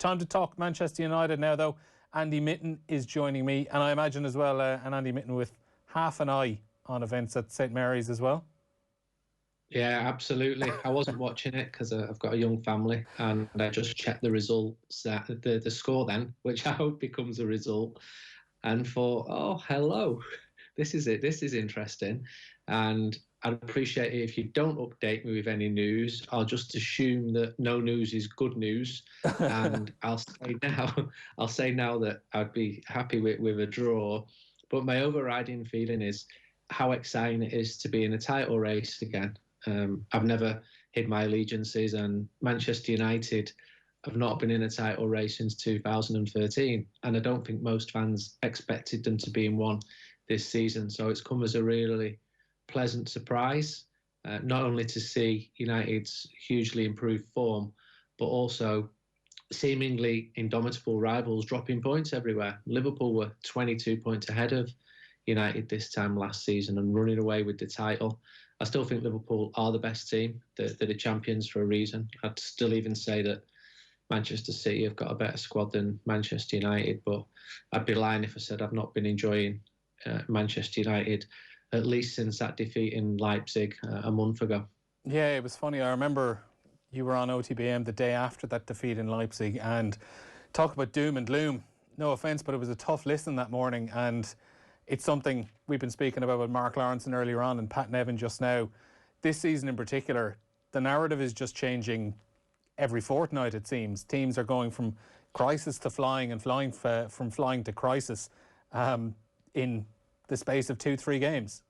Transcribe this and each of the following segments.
time to talk Manchester United now, though. Andy Mitten is joining me, and I imagine as well an Andy Mitten with half an eye on events at St Mary's as well. Yeah, absolutely. I wasn't watching it because I've got a young family, and I just checked the results, the score then, which I hope becomes a result, and thought, oh, hello, this is it. This is interesting, and I'd appreciate it if you don't update me with any news. I'll just assume that no news is good news, and I'll say now that I'd be happy with a draw. But my overriding feeling is how exciting it is to be in a title race again. I've never hid my allegiances, and Manchester United have not been in a title race since 2013, and I don't think most fans expected them to be in one this season. So it's come as a really pleasant surprise, not only to see United's hugely improved form, but also seemingly indomitable rivals dropping points everywhere. Liverpool were 22 points ahead of United this time last season and running away with the title. I still think Liverpool are the best team. They're the champions for a reason. I'd still even say that Manchester City have got a better squad than Manchester United, but I'd be lying if I said I've not been enjoying Manchester United, at least since that defeat in Leipzig a month ago. Yeah, it was funny. I remember you were on OTB AM the day after that defeat in Leipzig, and talk about doom and gloom. No offence, but it was a tough listen that morning, and it's something we've been speaking about with Mark Lawrenson earlier on and Pat Nevin just now. This season in particular, the narrative is just changing every fortnight, it seems. Teams are going from crisis to flying and flying from flying to crisis in the space of 2-3 games.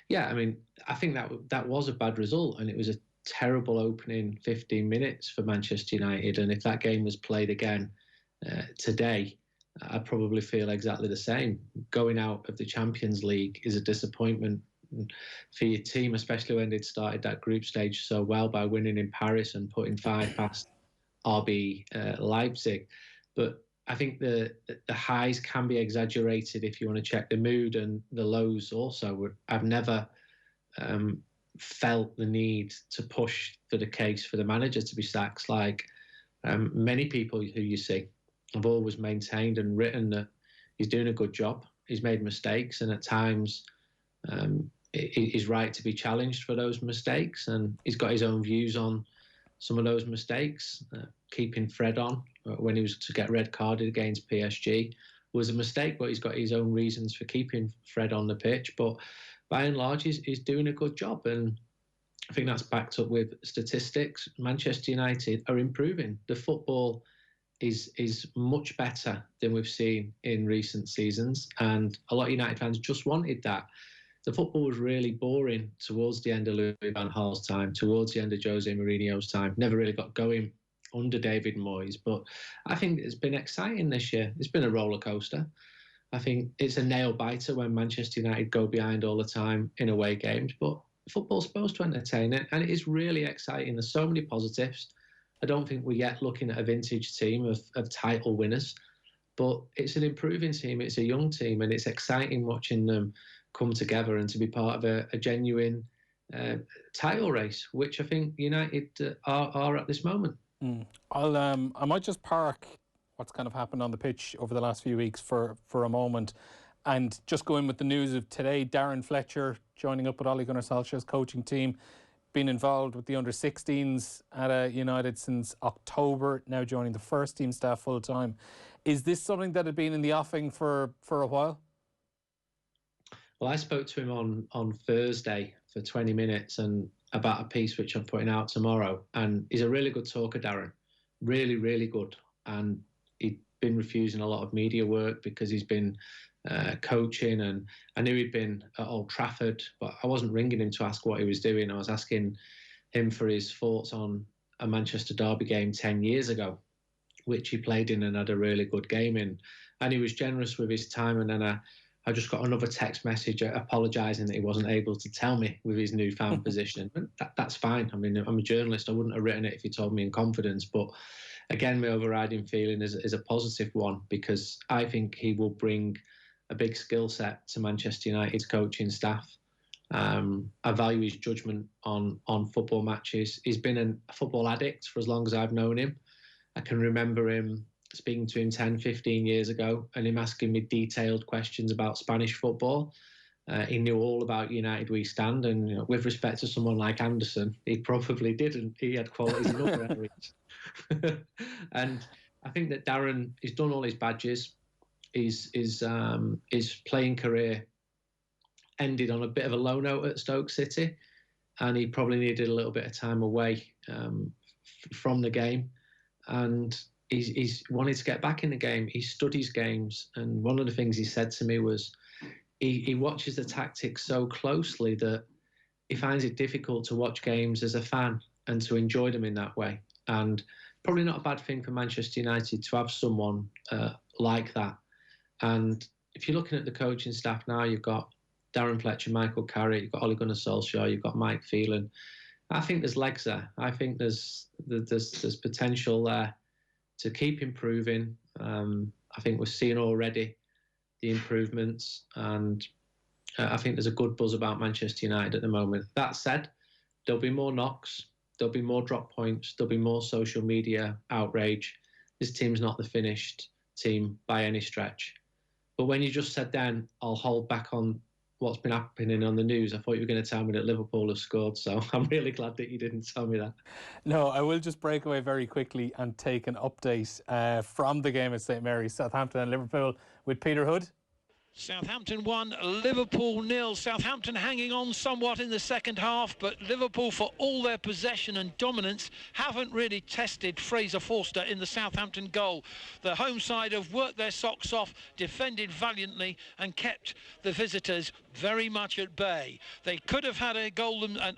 Yeah, I mean, I think that was a bad result, and it was a terrible opening 15 minutes for Manchester United. And if that game was played again today, I'd probably feel exactly the same. Going out of the Champions League is a disappointment for your team, especially when they'd started that group stage so well by winning in Paris and putting 5 past RB Leipzig. But I think the highs can be exaggerated if you want to check the mood, and the lows also. I've never felt the need to push for the case for the manager to be sacked, like many people who you see. I've always maintained and written that he's doing a good job. He's made mistakes, and at times he's right to be challenged for those mistakes, and he's got his own views on some of those mistakes. Keeping Fred on when he was to get red carded against PSG was a mistake, but he's got his own reasons for keeping Fred on the pitch. But by and large, he's doing a good job, and I think that's backed up with statistics. Manchester United are improving. The football is much better than we've seen in recent seasons, and a lot of United fans just wanted that. The football was really boring towards the end of Louis van Gaal's time, towards the end of Jose Mourinho's time. Never really got going under David Moyes, but I think it's been exciting this year. It's been a roller coaster. I think it's a nail biter when Manchester United go behind all the time in away games, but football's supposed to entertain it, and it is really exciting. There's so many positives. I don't think we're yet looking at a vintage team of title winners, but it's an improving team. It's a young team, and it's exciting watching them come together and to be part of a genuine title race, which I think United are at this moment. I might just park what's kind of happened on the pitch over the last few weeks for a moment and just go in with the news of today. Darren Fletcher joining up with Ole Gunnar Solskjaer's coaching team, been involved with the under-16s at United since October, now joining the first team staff full-time. Is this something that had been in the offing for a while? Well, I spoke to him on Thursday for 20 minutes and about a piece which I'm putting out tomorrow. And he's a really good talker, Darren. Really, really good. And he'd been refusing a lot of media work because he's been coaching, and I knew he'd been at Old Trafford, but I wasn't ringing him to ask what he was doing. I was asking him for his thoughts on a Manchester Derby game 10 years ago, which he played in and had a really good game in. And he was generous with his time. And then I just got another text message apologising that he wasn't able to tell me with his newfound position. That's fine. I mean, I'm a journalist. I wouldn't have written it if he told me in confidence. But again, my overriding feeling is a positive one, because I think he will bring a big skill set to Manchester United's coaching staff. I value his judgment on football matches. He's been a football addict for as long as I've known him. I can remember him speaking to him 10, 15 years ago and him asking me detailed questions about Spanish football. He knew all about United We Stand, and with respect to someone like Anderson, he probably didn't. He had qualities in other areas. And I think that Darren, he's done all his badges. His playing career ended on a bit of a low note at Stoke City, and he probably needed a little bit of time away from the game. And he's wanted to get back in the game. He studies games, and one of the things he said to me was he watches the tactics so closely that he finds it difficult to watch games as a fan and to enjoy them in that way. And probably not a bad thing for Manchester United to have someone like that. And if you're looking at the coaching staff now, you've got Darren Fletcher, Michael Carrick, you've got Ole Gunnar Solskjaer, you've got Mike Phelan. I think there's legs there. I think there's potential there to keep improving. I think we're seeing already the improvements, and I think there's a good buzz about Manchester United at the moment. That said, there'll be more knocks, there'll be more drop points, there'll be more social media outrage. This team's not the finished team by any stretch. But when you just said then, I'll hold back on what's been happening on the news, I thought you were going to tell me that Liverpool have scored, so I'm really glad that you didn't tell me that. No, I will just break away very quickly and take an update from the game at St Mary's, Southampton and Liverpool, with Peter Hood. Southampton 1, Liverpool 0. Southampton hanging on somewhat in the second half, but Liverpool, for all their possession and dominance, haven't really tested Fraser Forster in the Southampton goal. The home side have worked their socks off, defended valiantly and kept the visitors very much at bay. They could have had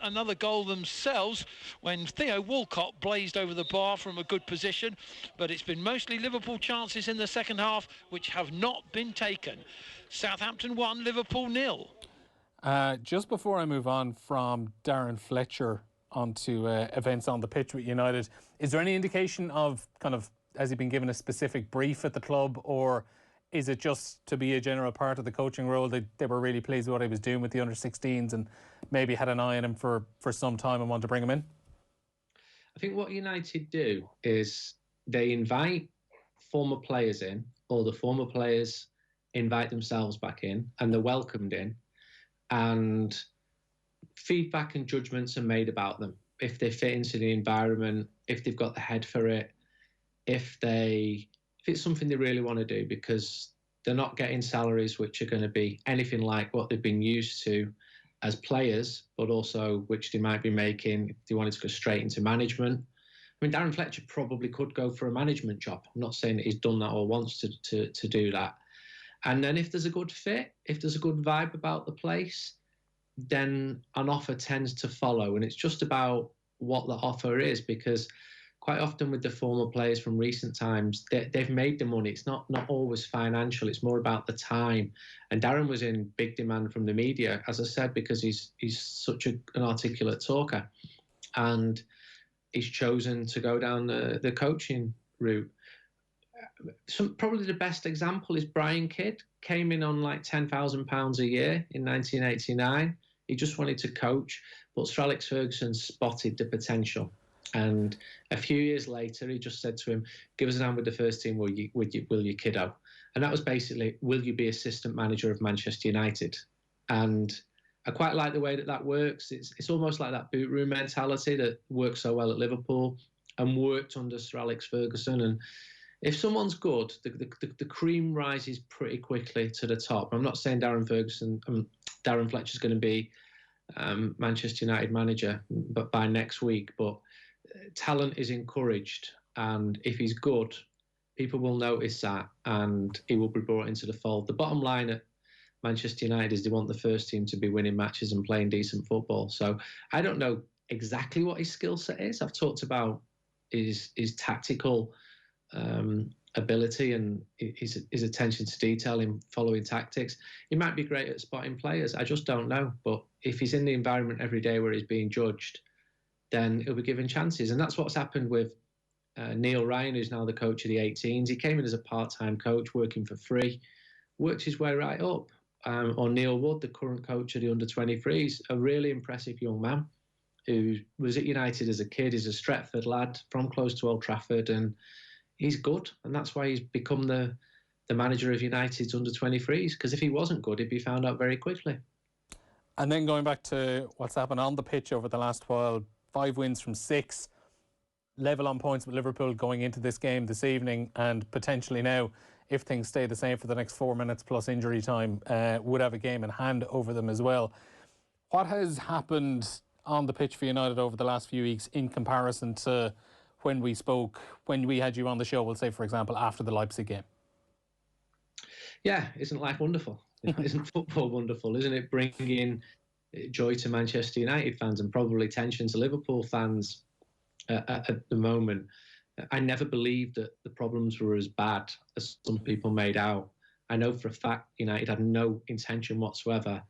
another goal themselves when Theo Walcott blazed over the bar from a good position, but it's been mostly Liverpool chances in the second half which have not been taken. Southampton 1, Liverpool 0. Just before I move on from Darren Fletcher onto events on the pitch with United, is there any indication of has he been given a specific brief at the club, or is it just to be a general part of the coaching role? They were really pleased with what he was doing with the under-16s and maybe had an eye on him for some time and want to bring him in? I think what United do is they invite former players in, or the former players invite themselves back in, and they're welcomed in, and feedback and judgments are made about them. If they fit into the environment, if they've got the head for it, if it's something they really want to do, because they're not getting salaries which are going to be anything like what they've been used to as players, but also which they might be making if they wanted to go straight into management. I mean, Darren Fletcher probably could go for a management job. I'm not saying that he's done that or wants to do that. And then if there's a good fit, if there's a good vibe about the place, then an offer tends to follow. And it's just about what the offer is, because quite often with the former players from recent times, they've made the money. It's not always financial. It's more about the time. And Darren was in big demand from the media, as I said, because he's such an articulate talker. And he's chosen to go down the coaching route. Probably the best example is Brian Kidd. Came in on like £10,000 a year in 1989. He just wanted to coach, but Sir Alex Ferguson spotted the potential. And a few years later, he just said to him, "Give us an hand with the first team, will you, kiddo?" And that was basically, "Will you be assistant manager of Manchester United?" And I quite like the way that works. It's almost like that boot room mentality that worked so well at Liverpool and worked under Sir Alex Ferguson. And if someone's good, the cream rises pretty quickly to the top. I'm not saying Darren Fletcher's going to be Manchester United manager, but by next week. But talent is encouraged, and if he's good, people will notice that, and he will be brought into the fold. The bottom line at Manchester United is they want the first team to be winning matches and playing decent football. So I don't know exactly what his skill set is. I've talked about his tactical ability and his attention to detail in following tactics. He might be great at spotting players. I just don't know. But if he's in the environment every day where he's being judged, then he'll be given chances. And that's what's happened with Neil Ryan, who's now the coach of the 18s. He came in as a part-time coach, working for free, worked his way right up. Or Neil Wood, the current coach of the under-23s, a really impressive young man who was at United as a kid. He's a Stretford lad from close to Old Trafford, and he's good, and that's why he's become the manager of United's under-23s, because if he wasn't good, he'd be found out very quickly. And then going back to what's happened on the pitch over the last while, 5 wins from 6, level on points with Liverpool going into this game this evening, and potentially now, if things stay the same for the next 4 minutes plus injury time, would have a game in hand over them as well. What has happened on the pitch for United over the last few weeks in comparison to when we spoke, when we had you on the show, we'll say, for example, after the Leipzig game? Yeah, isn't life wonderful? Isn't football wonderful? Isn't it bringing joy to Manchester United fans and probably tension to Liverpool fans at the moment? I never believed that the problems were as bad as some people made out. I know for a fact United had no intention whatsoever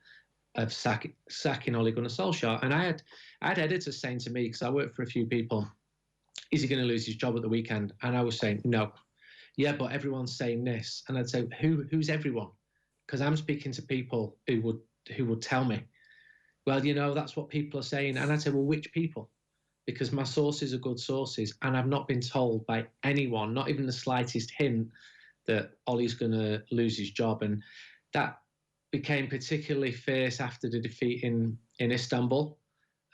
of sacking Ole Gunnar Solskjaer. And I had editors saying to me, because I work for a few people, is he going to lose his job at the weekend? And I was saying, no. Yeah, but everyone's saying this. And I'd say, who's everyone? Because I'm speaking to people who would tell me, well, that's what people are saying. And I'd say, well, which people? Because my sources are good sources, and I've not been told by anyone, not even the slightest hint, that Ollie's going to lose his job. And that became particularly fierce after the defeat in Istanbul.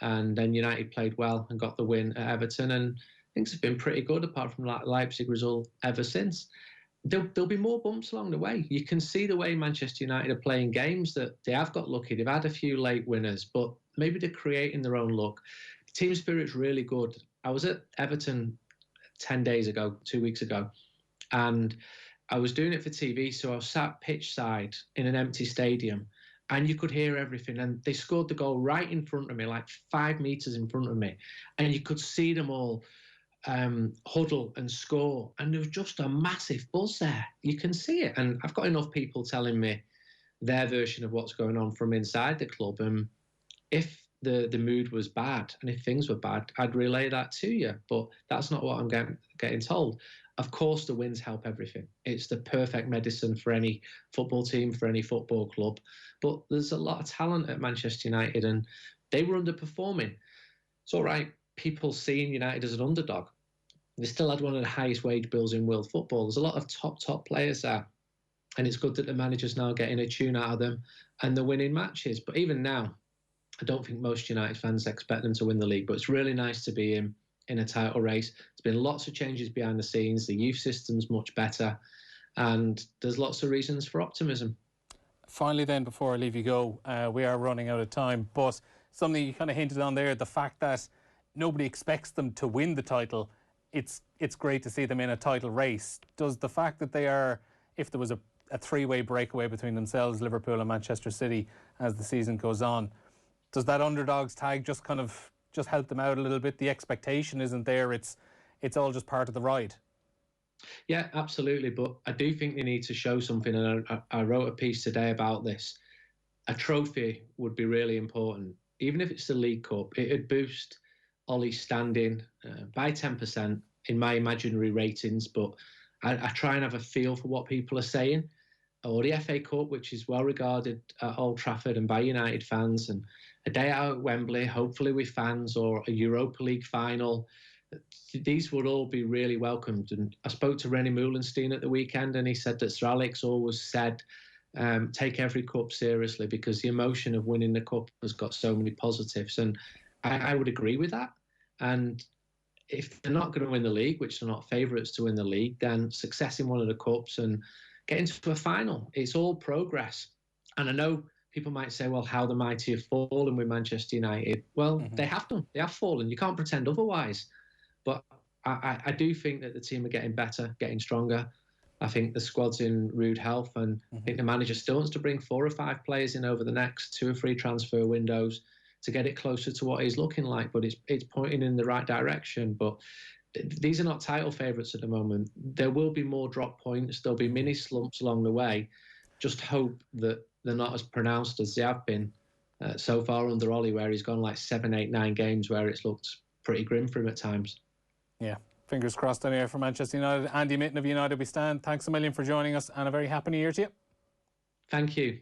And then United played well and got the win at Everton, and things have been pretty good apart from that Leipzig result ever since. There'll be more bumps along the way. You can see the way Manchester United are playing games that they have got lucky. They've had a few late winners, but maybe they're creating their own luck. The team spirit's really good. I was at Everton 10 days ago, 2 weeks ago, and I was doing it for TV, so I was sat pitch side in an empty stadium, and you could hear everything. And they scored the goal right in front of me, like 5 meters in front of me, and you could see them all huddle and score, and there was just a massive buzz there. You can see it, and I've got enough people telling me their version of what's going on from inside the club, and if the mood was bad and if things were bad, I'd relay that to you, but that's not what I'm getting told. Of course the wins help everything. It's the perfect medicine for any football team, for any football club, but there's a lot of talent at Manchester United, and they were underperforming. It's all right, people seeing United as an underdog. They still had one of the highest wage bills in world football. There's a lot of top players there. And it's good that the manager's now getting a tune out of them and they're winning matches. But even now, I don't think most United fans expect them to win the league. But it's really nice to be in a title race. There's been lots of changes behind the scenes. The youth system's much better. And there's lots of reasons for optimism. Finally then, before I leave you go, we are running out of time. But something you kind of hinted on there, the fact that nobody expects them to win the title, it's great to see them in a title race. Does the fact that they are, if there was a three-way breakaway between themselves, Liverpool and Manchester City as the season goes on, does that underdogs tag just help them out a little bit? The expectation isn't there, it's all just part of the ride. Yeah, absolutely, but I do think they need to show something, and I wrote a piece today about this. A trophy would be really important, even if it's the League Cup. It'd boost Ollie's standing by 10% in my imaginary ratings, but I try and have a feel for what people are saying. Or the FA Cup, which is well regarded at Old Trafford and by United fans, and a day out at Wembley, hopefully with fans, or a Europa League final. These would all be really welcomed. And I spoke to René Moulenstein at the weekend, and he said that Sir Alex always said, take every cup seriously, because the emotion of winning the cup has got so many positives. And I would agree with that. And if they're not going to win the league, which they're not favourites to win the league, then success in one of the cups and getting to a final, it's all progress. And I know people might say, well, how the mighty have fallen with Manchester United. Well, they have done. They have fallen. You can't pretend otherwise. But I do think that the team are getting better, getting stronger. I think the squad's in rude health, and I think the manager still wants to bring 4 or 5 players in over the next 2 or 3 transfer windows to get it closer to what he's looking like. But it's pointing in the right direction. But these are not title favourites at the moment. There will be more drop points. There'll be mini slumps along the way. Just hope that they're not as pronounced as they have been so far under Ollie, where he's gone like 7, 8, 9 games where it's looked pretty grim for him at times. Yeah, fingers crossed anyway for Manchester United. Andy Mitten of United We Stand, thanks a million for joining us, and a very happy New Year to you. Thank you.